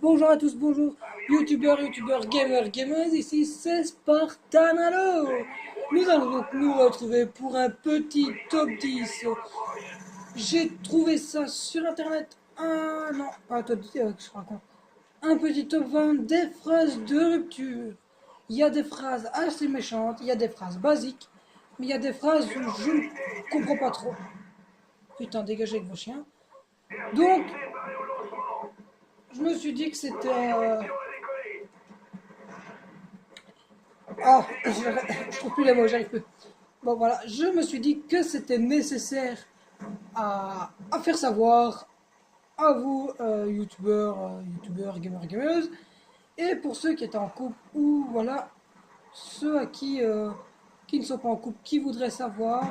Bonjour à tous, bonjour youtubeurs, gamers, gamers, ici c'est Spartanalo. Nous allons donc nous retrouver pour un petit top 10. J'ai trouvé ça sur internet, non, pas un top 10, je raconte. Un petit top 20 des phrases de rupture. Il y a des phrases assez méchantes, il y a des phrases basiques, mais il y a des phrases où je ne comprends pas trop. Putain, dégagez avec vos chiens. Donc, je me suis dit que c'était... je trouve plus les mots, j'arrive plus. Bon voilà, je me suis dit que c'était nécessaire à faire savoir à vous, youtubeurs, gameuses, et pour ceux qui étaient en couple, ou voilà, ceux à qui ne sont pas en couple, qui voudraient savoir,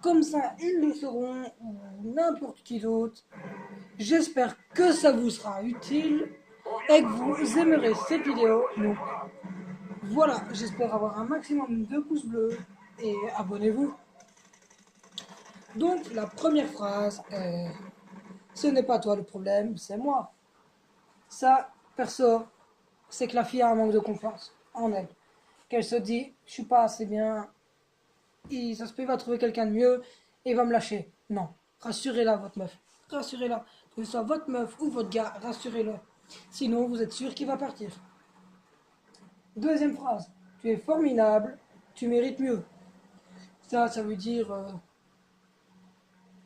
comme ça ils le sauront, ou n'importe qui d'autre. J'espère que ça vous sera utile et que vous aimerez cette vidéo. Donc voilà, j'espère avoir un maximum de pouces bleus et abonnez-vous. Donc la première phrase est: ce n'est pas toi le problème, c'est moi. Ça, perso, c'est que la fille a un manque de confiance en elle. Qu'elle se dit, je suis pas assez bien, et ça se peut, il va trouver quelqu'un de mieux et il va me lâcher. Non, rassurez-la, votre meuf. Rassurez-la. Que ce soit votre meuf ou votre gars, rassurez-le. Sinon, vous êtes sûr qu'il va partir. Deuxième phrase: tu es formidable, tu mérites mieux. Ça veut dire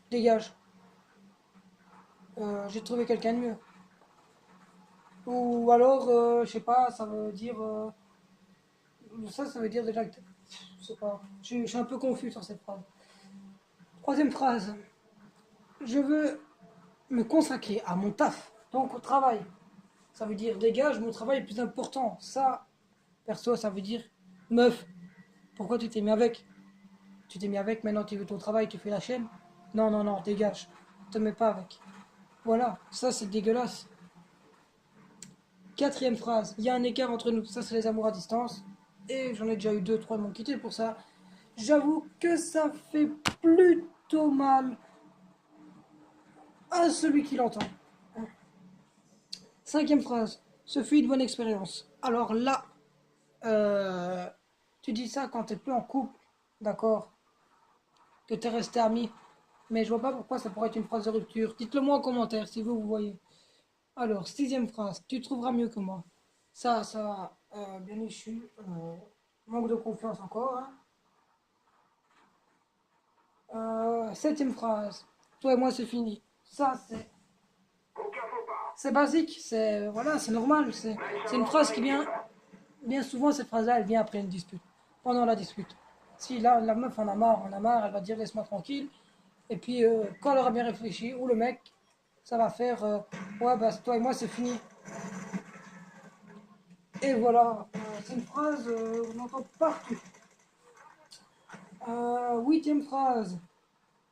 dégage. J'ai trouvé quelqu'un de mieux. Ou alors, je sais pas, ça veut dire. Ça veut dire déjà que. Je sais pas. Je suis un peu confus sur cette phrase. Troisième phrase: je veux me consacrer à mon taf, donc au travail. Ça veut dire dégage, mon travail est plus important. Ça, perso, ça veut dire meuf, pourquoi tu t'es mis avec? Tu t'es mis avec, maintenant tu veux ton travail, tu fais la chaîne? Non, non, non, dégage. Te mets pas avec. Voilà, ça c'est dégueulasse. Quatrième phrase: il y a un écart entre nous. Ça, c'est les amours à distance. Et j'en ai déjà eu 2-3 m'ont quitté pour ça. J'avoue que ça fait plutôt mal à celui qui l'entend. Cinquième phrase: ce fut une bonne expérience. Alors là, tu dis ça quand t'es plus en couple, d'accord, que t'es resté ami. Mais je vois pas pourquoi ça pourrait être une phrase de rupture. Dites-le moi en commentaire si vous voyez. Alors, sixième phrase: tu trouveras mieux que moi. Ça, bien échu. Manque de confiance encore. Hein. Septième phrase: toi et moi c'est fini. Ça c'est basique, c'est voilà, c'est normal. C'est une phrase qui vient bien souvent. Cette phrase-là, elle vient après une dispute, pendant la dispute. Si là la meuf en a marre, elle va dire laisse-moi tranquille. Et puis quand elle aura bien réfléchi, ou le mec, ça va faire ouais bah toi et moi c'est fini. Et voilà, c'est une phrase on entend partout. Huitième phrase: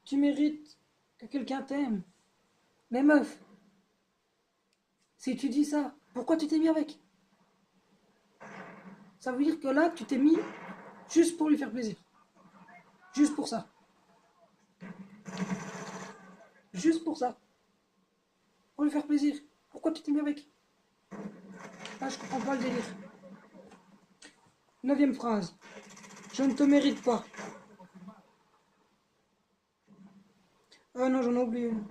tu mérites que quelqu'un t'aime. Mais meuf, si tu dis ça, pourquoi tu t'es mis avec? Ça veut dire que là, tu t'es mis juste pour lui faire plaisir. Juste pour ça. Juste pour ça. Pour lui faire plaisir. Pourquoi tu t'es mis avec? Là, je comprends pas le délire. Neuvième phrase: je ne te mérite pas. Ah non, j'en ai oublié une.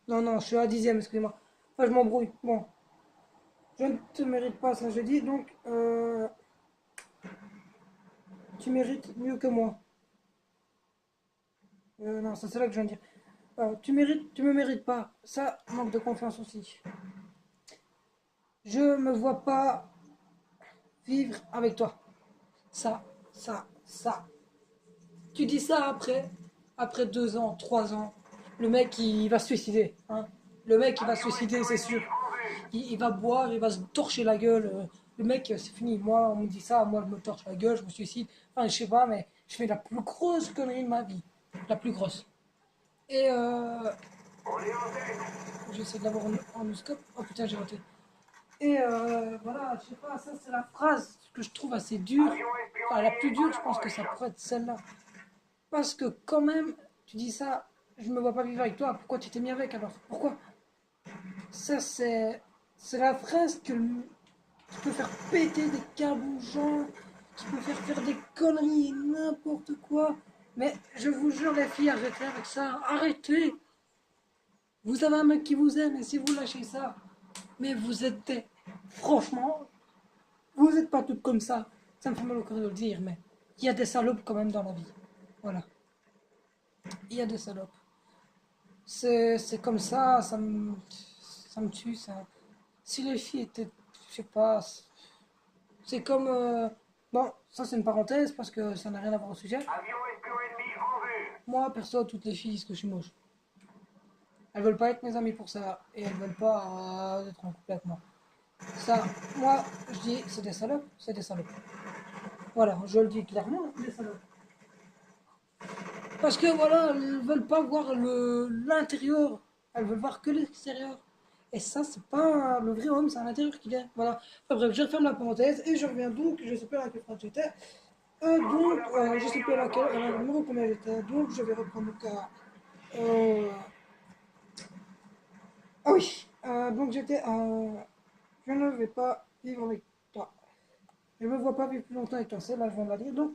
Non, non, je suis à dixième, excusez-moi. Enfin, je m'embrouille. Bon. Je ne te mérite pas, ça je dis. Donc, tu mérites mieux que moi. Non, ça c'est là que je viens de dire. Tu me mérites pas. Ça, manque de confiance aussi. Je me vois pas vivre avec toi. Ça. Tu dis ça après 2 ans, 3 ans, le mec il va se suicider. Hein. Le mec il va se suicider, c'est sûr. Il va boire, il va se torcher la gueule. Le mec, c'est fini. Moi, on me dit ça, moi je me torche la gueule, je me suicide. Enfin, je sais pas, mais je fais la plus grosse connerie de ma vie. La plus grosse. Et j'essaie de l'avoir en scope. Oh putain, j'ai raté. Et voilà, je sais pas, ça c'est la phrase que je trouve assez dure. Enfin, la plus dure, je pense que ça pourrait être celle-là. Parce que quand même, tu dis ça, je me vois pas vivre avec toi, pourquoi tu t'es mis avec alors? Pourquoi? Ça, c'est la phrase qui peut faire péter des câbles aux gens, qui peut faire des conneries et n'importe quoi. Mais je vous jure, les filles, arrêtez avec ça. Arrêtez. Vous avez un mec qui vous aime et si vous lâchez ça, mais vous êtes franchement, vous n'êtes pas toutes comme ça. Ça me fait mal au cœur de le dire, mais il y a des salopes quand même dans la vie. Voilà. Il y a des salopes. C'est comme ça me tue, ça. Si les filles étaient, je sais pas, c'est comme, bon, ça c'est une parenthèse parce que ça n'a rien à voir au sujet. Moi, perso, toutes les filles disent que je suis moche. Elles veulent pas être mes amies pour ça et elles veulent pas être en couple avec moi. Ça, moi, je dis, c'est des salopes, c'est des salopes. Voilà, je le dis clairement, c'est des salopes. Parce que voilà, elles veulent pas voir l'intérieur, elles veulent voir que l'extérieur. Et ça, c'est pas le vrai homme, c'est à l'intérieur qu'il est. Voilà. Enfin bref, je referme la parenthèse et je reviens donc, je sais pas à quelle phrase j'étais. Je sais plus à laquelle, le numéro combien j'étais. Donc, je vais reprendre le cas. Euh, ah oui, donc j'étais. Je ne vais pas vivre avec toi. Je ne me vois pas vivre plus longtemps avec toi. C'est là, je viens de la dire. Donc,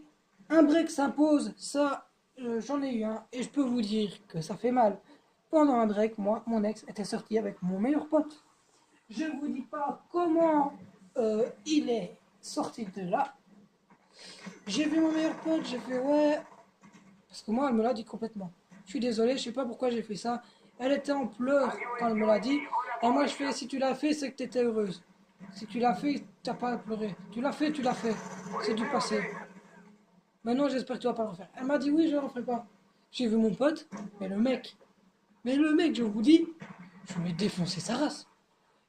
un break s'impose. Ça, j'en ai eu un. Et je peux vous dire que ça fait mal. Pendant un break, moi, mon ex était sorti avec mon meilleur pote. Je ne vous dis pas comment il est sorti de là. J'ai vu mon meilleur pote, j'ai fait ouais. Parce que moi, elle me l'a dit complètement. Je suis désolé, je sais pas pourquoi j'ai fait ça. Elle était en pleurs quand elle me l'a dit. Et moi, je fais si tu l'as fait, c'est que tu étais heureuse. Si tu l'as fait, t'as pas à pleurer. Tu l'as fait, tu l'as fait. C'est du passé. Maintenant, j'espère que tu vas pas le refaire. Elle m'a dit oui, je ne le referai pas. J'ai vu mon pote, mais le mec, je vous dis, je lui ai défoncé sa race.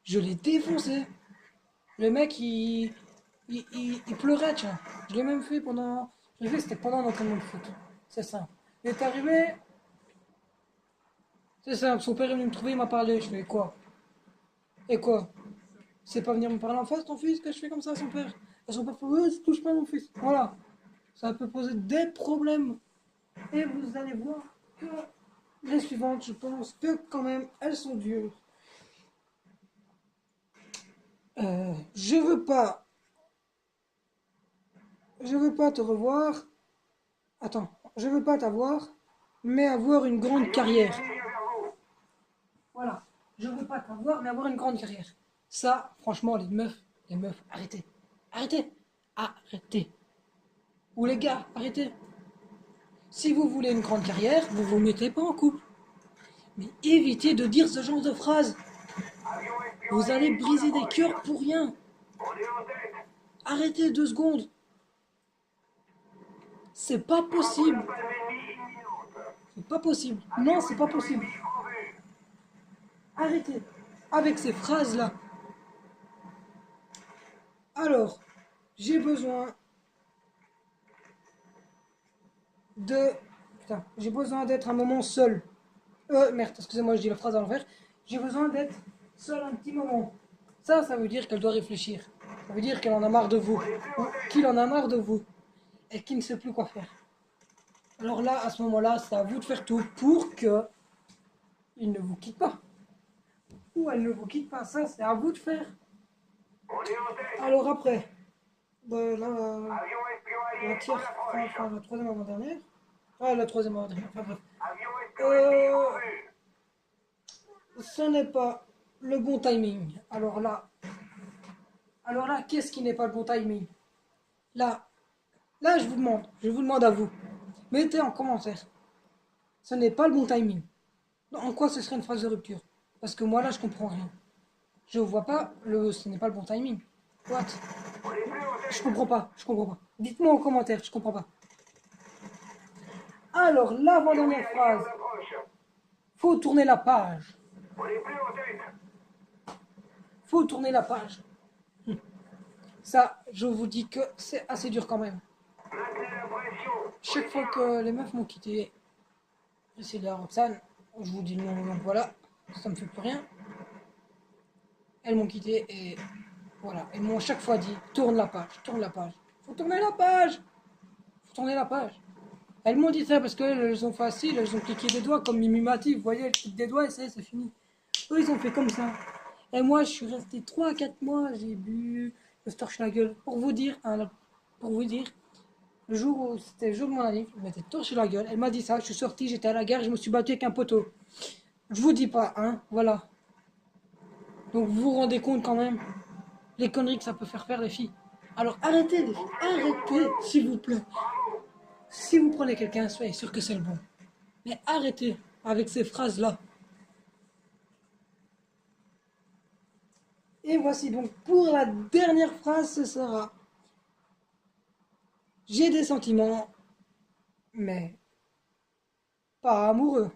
Je l'ai défoncé. Le mec, il pleurait, tiens. Je l'ai même fait pendant. Je l'ai fait, c'était pendant l'entraînement de foot. C'est ça. Il est arrivé, c'est simple. Son père est venu me trouver, il m'a parlé. Je fais quoi? Et quoi? C'est pas venir me parler en face, ton fils, que je fais comme ça à son père? Et son père fait, ouais, touche pas mon fils. Voilà. Ça peut poser des problèmes. Et vous allez voir que les suivantes, je pense que quand même, elles sont dures. Je veux pas. Je veux pas te revoir. Attends, je veux pas t'avoir, mais avoir une grande carrière. Voilà. Je veux pas t'avoir, mais avoir une grande carrière. Ça, franchement, les meufs, arrêtez. Arrêtez. Arrêtez. Ou les gars, arrêtez. Si vous voulez une grande carrière, vous vous mettez pas en couple. Mais évitez de dire ce genre de phrases. Vous allez briser des cœurs pour rien. Arrêtez 2 secondes. C'est pas possible. C'est pas possible. Non, c'est pas possible. Arrêtez. Avec ces phrases-là. Alors, j'ai besoin de... Putain, j'ai besoin d'être un moment seul. Merde, excusez-moi, je dis la phrase à l'envers. J'ai besoin d'être seul un petit moment. Ça veut dire qu'elle doit réfléchir. Ça veut dire qu'elle en a marre de vous. Ou qu'il en a marre de vous. Et qu'il ne sait plus quoi faire. Alors là, à ce moment-là, c'est à vous de faire tout pour que il ne vous quitte pas. Ou elle ne vous quitte pas. Ça, c'est à vous de faire. Alors après, ben là, la troisième avant-dernière. Ah, la troisième avant-dernière. Enfin bref. Ce n'est pas le bon timing. Alors là, qu'est-ce qui n'est pas le bon timing? Là, je vous demande à vous. Mettez en commentaire. Ce n'est pas le bon timing. En quoi ce serait une phrase de rupture? Parce que moi là, je comprends rien. Je vois pas ce n'est pas le bon timing. What? Je comprends pas. Dites-moi en commentaire, je comprends pas. Alors, l'avant-dernière phrase. Faut tourner la page. Faut tourner la page. Ça, je vous dis que c'est assez dur quand même. Chaque fois que les meufs m'ont quitté, Priscilla, Roxane, je vous dis le nom, donc voilà, ça me fait plus rien. Elles m'ont quitté et voilà. Elles m'ont chaque fois dit, tourne la page. Faut tourner la page. Elles m'ont dit ça parce qu'elles sont faciles, elles ont cliqué des doigts comme Mimimati, vous voyez, elles cliquent des doigts et ça y est, c'est fini. Eux, ils ont fait comme ça. Et moi, je suis resté 3 à 4 mois, j'ai bu, je me suis torché la gueule. Pour vous dire, le jour où c'était le jour de mon anniv, je m'étais torché la gueule. Elle m'a dit ça, je suis sorti, j'étais à la gare, je me suis battu avec un poteau. Je vous dis pas, hein, voilà. Donc vous vous rendez compte quand même les conneries que ça peut faire les filles. Alors arrêtez les filles, arrêtez, s'il vous plaît. Si vous prenez quelqu'un, soyez sûr que c'est le bon. Mais arrêtez avec ces phrases-là. Et voici donc pour la dernière phrase, ce sera: j'ai des sentiments, mais pas amoureux.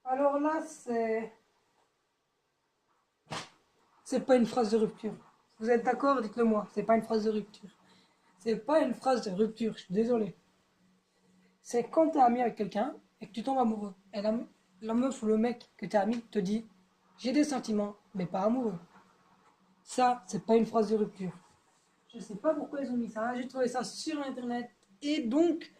Alors là, c'est pas une phrase de rupture. Vous êtes d'accord? Dites-le moi. C'est pas une phrase de rupture. C'est pas une phrase de rupture. Je suis désolé. C'est quand t'es ami avec quelqu'un et que tu tombes amoureux. Et la meuf ou le mec que t'es ami te dit: j'ai des sentiments, mais pas amoureux. Ça, c'est pas une phrase de rupture. Je sais pas pourquoi ils ont mis ça. J'ai trouvé ça sur internet. Et donc,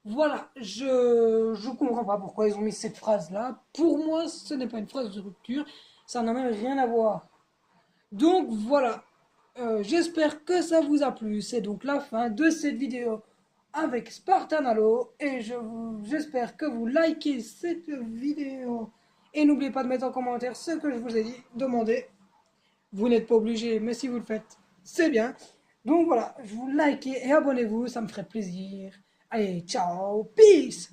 voilà, je comprends pas pourquoi ils ont mis cette phrase-là. Pour moi, ce n'est pas une phrase de rupture. Ça n'a même rien à voir. Donc voilà, j'espère que ça vous a plu. C'est donc la fin de cette vidéo avec Spartan Halo. Et j'espère que vous likez cette vidéo. Et n'oubliez pas de mettre en commentaire ce que je vous ai dit. Demandez. Vous n'êtes pas obligé, mais si vous le faites, c'est bien. Donc voilà, je vous likez et abonnez-vous, ça me ferait plaisir. Allez, ciao, peace!